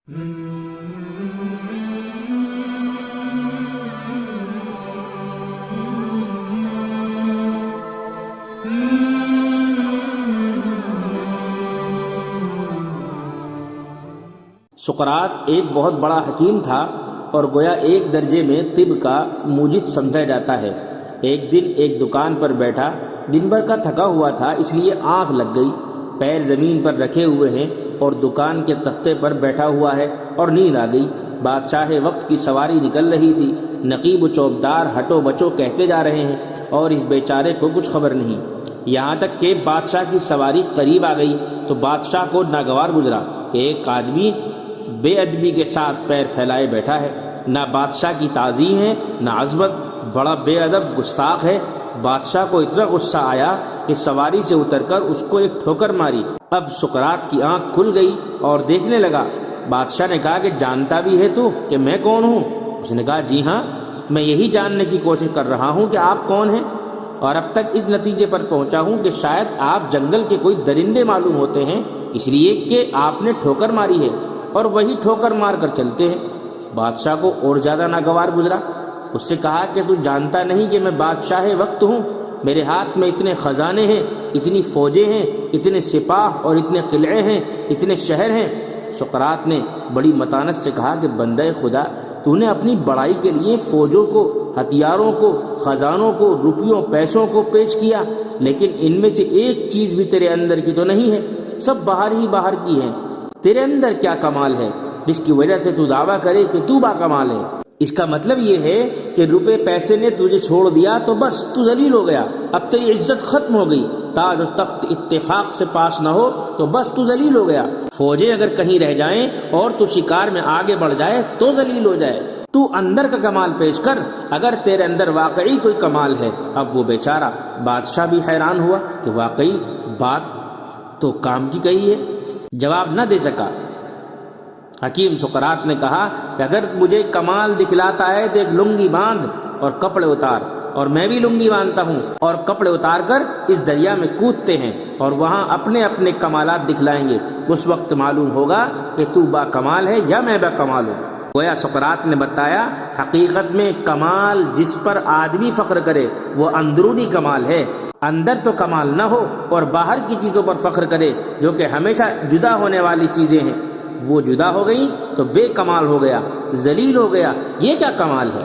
سقراط ایک بہت بڑا حکیم تھا اور گویا ایک درجے میں طب کا موجد سمجھا جاتا ہے۔ ایک دن ایک دکان پر بیٹھا، دن بھر کا تھکا ہوا تھا، اس لیے آنکھ لگ گئی۔ پیر زمین پر رکھے ہوئے ہیں اور دکان کے تختے پر بیٹھا ہوا ہے اور نیند آ گئی۔ بادشاہ وقت کی سواری نکل رہی تھی، نقیب و چوبدار ہٹو بچو کہتے جا رہے ہیں اور اس بیچارے کو کچھ خبر نہیں۔ یہاں تک کہ بادشاہ کی سواری قریب آ گئی تو بادشاہ کو ناگوار گزرا کہ ایک آدمی بے ادبی کے ساتھ پیر پھیلائے بیٹھا ہے، نہ بادشاہ کی تعظیم ہے نہ عظمت، بڑا بے ادب گستاخ ہے۔ بادشاہ کو اتنا غصہ آیا کہ سواری سے اتر کر اس کو ایک ٹھوکر ماری۔ اب سقراط کی آنکھ کھل گئی اور دیکھنے لگا۔ بادشاہ نے کہا کہ جانتا بھی ہے تو کہ میں کون ہوں؟ اس نے کہا جی ہاں، میں یہی جاننے کی کوشش کر رہا ہوں کہ آپ کون ہیں، اور اب تک اس نتیجے پر پہنچا ہوں کہ شاید آپ جنگل کے کوئی درندے معلوم ہوتے ہیں، اس لیے کہ آپ نے ٹھوکر ماری ہے اور وہی ٹھوکر مار کر چلتے ہیں۔ بادشاہ کو اور زیادہ ناگوار گزرا۔ اس سے کہا کہ تو جانتا نہیں کہ میں بادشاہ وقت ہوں، میرے ہاتھ میں اتنے خزانے ہیں، اتنی فوجیں ہیں، اتنے سپاہ اور اتنے قلعے ہیں، اتنے شہر ہیں۔ سقراط نے بڑی متانت سے کہا کہ بندہ خدا، تو نے اپنی بڑائی کے لیے فوجوں کو، ہتھیاروں کو، خزانوں کو، روپیوں پیسوں کو پیش کیا، لیکن ان میں سے ایک چیز بھی تیرے اندر کی تو نہیں ہے، سب باہر ہی باہر کی ہیں۔ تیرے اندر کیا کمال ہے جس کی وجہ سے تو دعویٰ کرے کہ تو با کمال ہے؟ اس کا مطلب یہ ہے کہ روپے پیسے نے تجھے چھوڑ دیا تو بس تو ذلیل ہو گیا، اب تیری عزت ختم ہو گئی۔ تاج و تخت اتفاق سے پاس نہ ہو تو بس تو ذلیل ہو گیا۔ فوجیں اگر کہیں رہ جائیں اور تو شکار میں آگے بڑھ جائے تو ذلیل ہو جائے۔ تو اندر کا کمال پیش کر اگر تیرے اندر واقعی کوئی کمال ہے۔ اب وہ بیچارہ بادشاہ بھی حیران ہوا کہ واقعی بات تو کام کی کہی ہے، جواب نہ دے سکا۔ حکیم سقراط نے کہا کہ اگر مجھے کمال دکھلاتا ہے تو ایک لنگی باندھ اور کپڑے اتار، اور میں بھی لنگی باندھتا ہوں اور کپڑے اتار کر اس دریا میں کودتے ہیں اور وہاں اپنے اپنے کمالات دکھلائیں گے۔ اس وقت معلوم ہوگا کہ تو با کمال ہے یا میں با کمال ہوں۔ گویا سقراط نے بتایا حقیقت میں کمال جس پر آدمی فخر کرے وہ اندرونی کمال ہے، اندر تو کمال نہ ہو اور باہر کی چیزوں پر فخر کرے جو کہ ہمیشہ جدا ہونے والی چیزیں ہیں، وہ جدا ہو گئیں تو بے کمال ہو گیا، ذلیل ہو گیا۔ یہ کیا کمال ہے؟